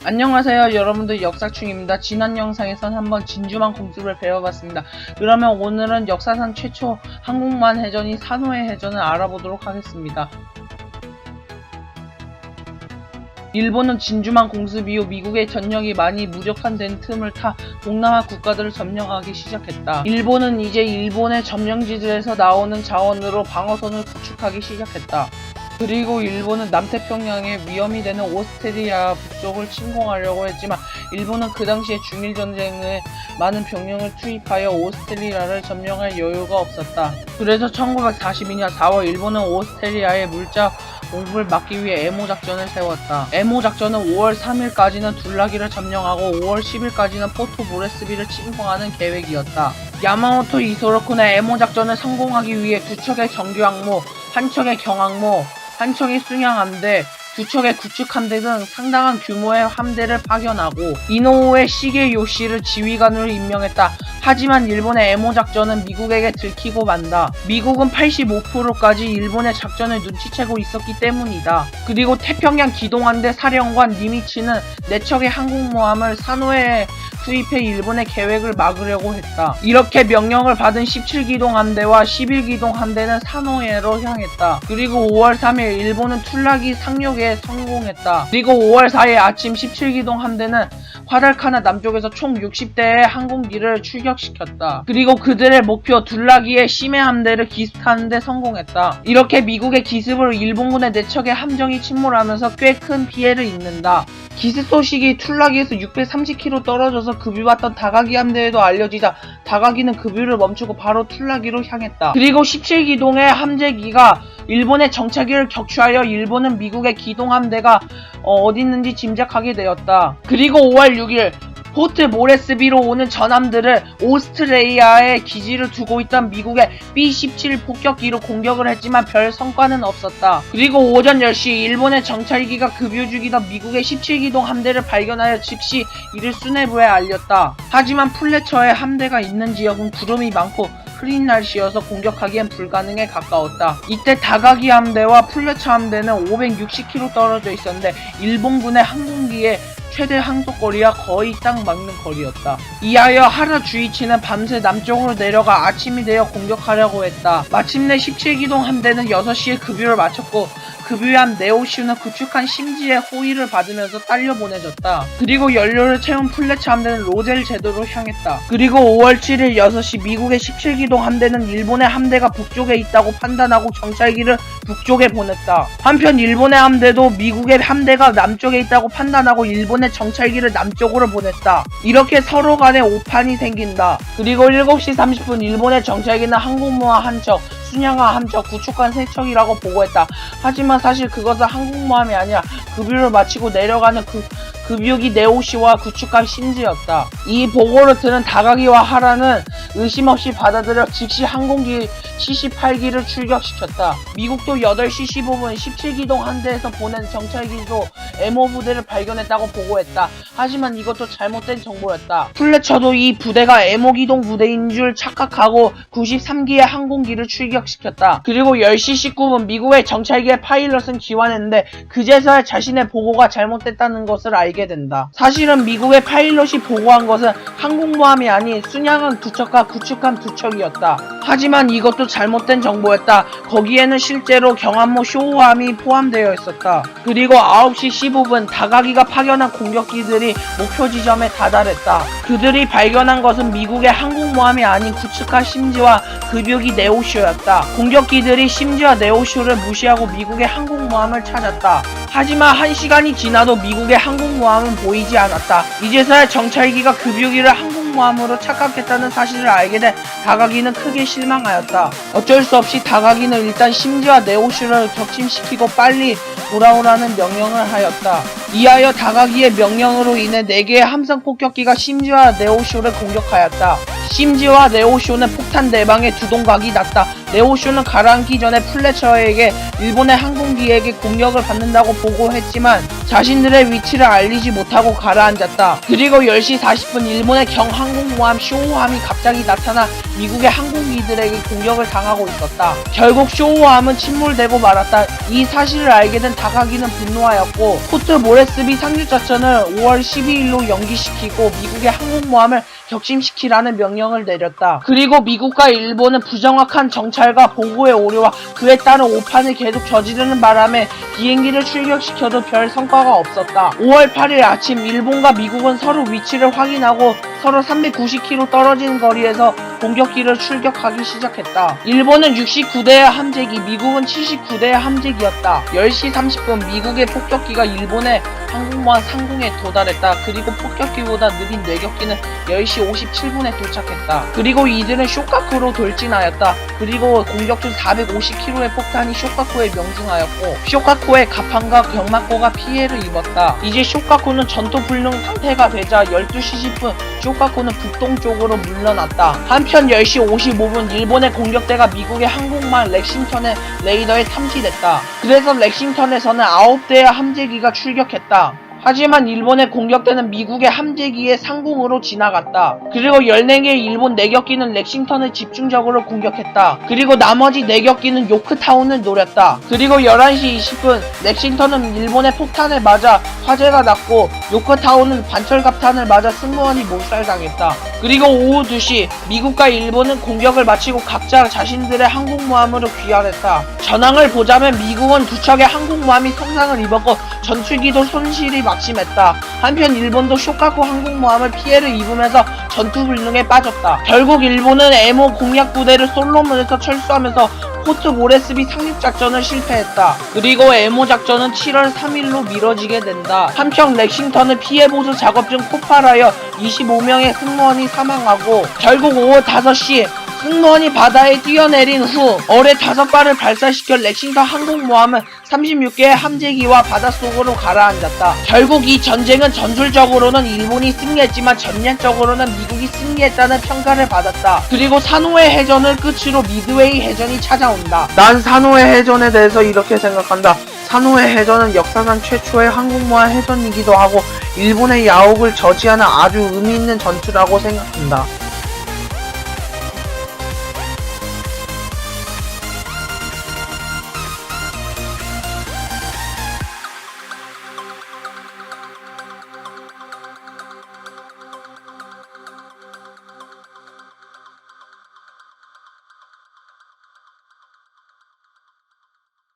안녕하세요 여러분들, 역사충입니다. 지난 영상에선 한번 진주만 공습을 배워봤습니다. 그러면 오늘은 역사상 최초 한국만 해전인 산호의 해전을 알아보도록 하겠습니다. 일본은 진주만 공습 이후 미국의 전력이 많이 무력화된 틈을 타 동남아 국가들을 점령하기 시작했다. 일본은 이제 일본의 점령지들에서 나오는 자원으로 방어선을 구축하기 시작했다. 그리고 일본은 남태평양에 위험이 되는 오스트리아 북쪽을 침공하려고 했지만 일본은 그 당시에 중일전쟁에 많은 병력을 투입하여 오스트리아를 점령할 여유가 없었다. 그래서 1942년 4월 일본은 오스트리아의 물자 공습을 막기 위해 에모 작전을 세웠다. 에모 작전은 5월 3일까지는 둘라기를 점령하고 5월 10일까지는 포트 모레스비를 침공하는 계획이었다. 야마모토 이소로쿠는 에모 작전을 성공하기 위해 두 척의 정규항모, 한 척의 경항모, 한 척의 순양함대, 두 척의 구축함대 등 상당한 규모의 함대를 파견하고 이노우에 시게요시를 지휘관으로 임명했다. 하지만 일본의 에모 작전은 미국에게 들키고 만다. 미국은 85%까지 일본의 작전을 눈치채고 있었기 때문이다. 그리고 태평양 기동함대 사령관 니미츠는 4척의 항공모함을 산호에 투입해 일본의 계획을 막으려고 했다. 이렇게 명령을 받은 17기동 함대와 11기동 함대는 산호에로 향했다. 그리고 5월 3일 일본은 툴라기 상륙에 성공했다. 그리고 5월 4일 아침 17기동 함대는 화달카나 남쪽에서 총 60대의 항공기를 출격시켰다. 그리고 그들의 목표 둘라기의 시메 함대를 기습하는 데 성공했다. 이렇게 미국의 기습으로 일본군의 4척의 함정이 침몰하면서 꽤 큰 피해를 입는다. 기습 소식이 툴라기에서 630km 떨어져서 급유왔던 다가기 함대에도 알려지자 다가기는 급유를 멈추고 바로 툴라기로 향했다. 그리고 17기동의 함재기가 일본의 정찰기를 격추하여 일본은 미국의 기동함대가 어디 있는지 짐작하게 되었다. 그리고 5월 6일 포트 모레스비로 오는 전함들을 오스트레일리아에 기지를 두고 있던 미국의 B-17 폭격기로 공격을 했지만 별 성과는 없었다. 그리고 오전 10시 일본의 정찰기가 급유 중이던 미국의 17기동 함대를 발견하여 즉시 이를 수뇌부에 알렸다. 하지만 플래처의 함대가 있는 지역은 구름이 많고 흐린 날씨여서 공격하기엔 불가능에 가까웠다. 이때 다가기 함대와 플래처 함대는 560km 떨어져 있었는데 일본군의 항공기에 최대 항속거리와 거의 딱 맞는 거리였다. 이하여 하라 주이치는 밤새 남쪽으로 내려가 아침이 되어 공격하려고 했다. 마침내 17기동 함대는 6시에 급유를 마쳤고 급유한 네오슈는 구축한 심지의 호위를 받으면서 딸려 보내졌다. 그리고 연료를 채운 플래처 함대는 로젤 제도로 향했다. 그리고 5월 7일 6시 미국의 17기동 함대는 일본의 함대가 북쪽에 있다고 판단하고 정찰기를 북쪽에 보냈다. 한편 일본의 함대도 미국의 함대가 남쪽에 있다고 판단하고 일본의 정찰기를 남쪽으로 보냈다. 이렇게 서로 간에 오판이 생긴다. 그리고 7시 30분 일본의 정찰기는 항공모함 한 척, 순양함 한 척, 구축함 3척이라고 보고했다. 하지만 사실 그것은 항공모함이 아니라 급유를 마치고 내려가는 급유기 네오시와 구축함 신지였다. 이 보고를 들은 다가기와 하라는 의심 없이 받아들여 즉시 항공기 78기를 출격시켰다. 미국도 8시 15분 17기동 함대에서 보낸 정찰기도 에모 부대를 발견했다고 보고했다. 하지만 이것도 잘못된 정보였다. 플래처도 이 부대가 에모 기동 부대인 줄 착각하고 93기의 항공기를 출격시켰다. 그리고 10시 19분 미국의 정찰기의 파일럿은 기환했는데 그제서야 자신의 보고가 잘못됐다는 것을 알게 된다. 사실은 미국의 파일럿이 보고한 것은 항공모함이 아닌 순양함 2척과 구축함 2척이었다. 하지만 이것도 잘못된 정보였다. 거기에는 실제로 경함모 쇼호함이 포함되어 있었다. 그리고 9시 15분 다가기가 파견한 공격기들이 목표 지점에 다다랐다. 그들이 발견한 것은 미국의 항공모함이 아닌 구축함 심지와 급유기 네오쇼였다. 공격기들이 심지와 네오쇼를 무시하고 미국의 항공모함을 찾았다. 하지만 1시간이 지나도 미국의 항공모함은 보이지 않았다. 이제서야 정찰기가 급유기를 항공모함으로 착각했다는 사실을 알게 된 다가기는 크게 실망하였다. 어쩔 수 없이 다가기는 일단 심지와 네오쇼를 격침시키고 빨리 돌아오라는 명령을 하였다. 이하여 다가기의 명령으로 인해 4개의 함성 폭격기가 심지와 네오쇼를 공격하였다. 심지와 네오쇼는 폭탄 4방에 두동각이 났다. 네오쇼는 가라앉기 전에 플래처에게 일본의 항공기에게 공격을 받는다고 보고했지만 자신들의 위치를 알리지 못하고 가라앉았다. 그리고 10시 40분 일본의 경항공모함 쇼호함이 갑자기 나타나 미국의 항공기들에게 공격을 당하고 있었다. 결국 쇼호함은 침몰되고 말았다. 이 사실을 알게 된 다가기는 분노하였고 포트 모레 모레스비 상륙작전을 5월 12일로 연기시키고 미국의 항공모함을 격침시키라는 명령을 내렸다. 그리고 미국과 일본은 부정확한 정찰과 보고의 오류와 그에 따른 오판을 계속 저지르는 바람에 비행기를 출격시켜도 별 성과가 없었다. 5월 8일 아침 일본과 미국은 서로 위치를 확인하고 서로 390km 떨어진 거리에서 공격기를 출격하기 시작했다. 일본은 69대의 함재기, 미국은 79대의 함재기였다. 10시 30분 미국의 폭격기가 일본의 항공모함 상공에 도달했다. 그리고 폭격기보다 느린 뇌격기는 10시 57분에 도착했다. 그리고 이들은 쇼카쿠로 돌진하였다. 그리고 공격 중 450km의 폭탄이 쇼카쿠에 명중하였고 쇼카쿠의 가판과 경막고가 피해를 입었다. 이제 쇼카쿠는 전투불능 상태가 되자 12시 10분 쇼카쿠는 북동쪽으로 물러났다. 한편 10시 55분 일본의 공격대가 미국의 항공모함 렉싱턴의 레이더에 탐지됐다. 그래서 렉싱턴에서는 9대의 함재기가 출격했다. 하지만 일본의 공격대는 미국의 함재기의 상공으로 지나갔다. 그리고 14개의 일본 내격기는 렉싱턴을 집중적으로 공격했다. 그리고 나머지 내격기는 요크타운을 노렸다. 그리고 11시 20분 렉싱턴은 일본의 폭탄을 맞아 화재가 났고 요크타운은 반철갑탄을 맞아 승무원이 몰살당했다. 그리고 오후 2시 미국과 일본은 공격을 마치고 각자 자신들의 항공모함으로 귀환했다. 전황을 보자면 미국은 2척의 항공모함이 손상을 입었고 전투기도 손실이 막심했다. 한편 일본도 쇼카쿠 항공모함을 피해를 입으면서 전투불능에 빠졌다. 결국 일본은 에모 공략부대를 솔로몬에서 철수하면서 포트 모레스비 상륙작전을 실패했다. 그리고 에모 작전은 7월 3일로 미뤄지게 된다. 한편 렉싱턴은 피해보수 작업 중 폭발하여 25명의 승무원이 사망하고 결국 오후 5시 승무원이 바다에 뛰어내린 후 어뢰 5발을 발사시켜 렉싱턴 항공모함은 36개의 함재기와 바닷속으로 가라앉았다. 결국 이 전쟁은 전술적으로는 일본이 승리했지만 전략적으로는 미국이 승리했다는 평가를 받았다. 그리고 산호의 해전을 끝으로 미드웨이 해전이 찾아온다. 난 산호의 해전에 대해서 이렇게 생각한다. 산호의 해전은 역사상 최초의 항공모함 해전이기도 하고 일본의 야옥을 저지하는 아주 의미있는 전투라고 생각한다.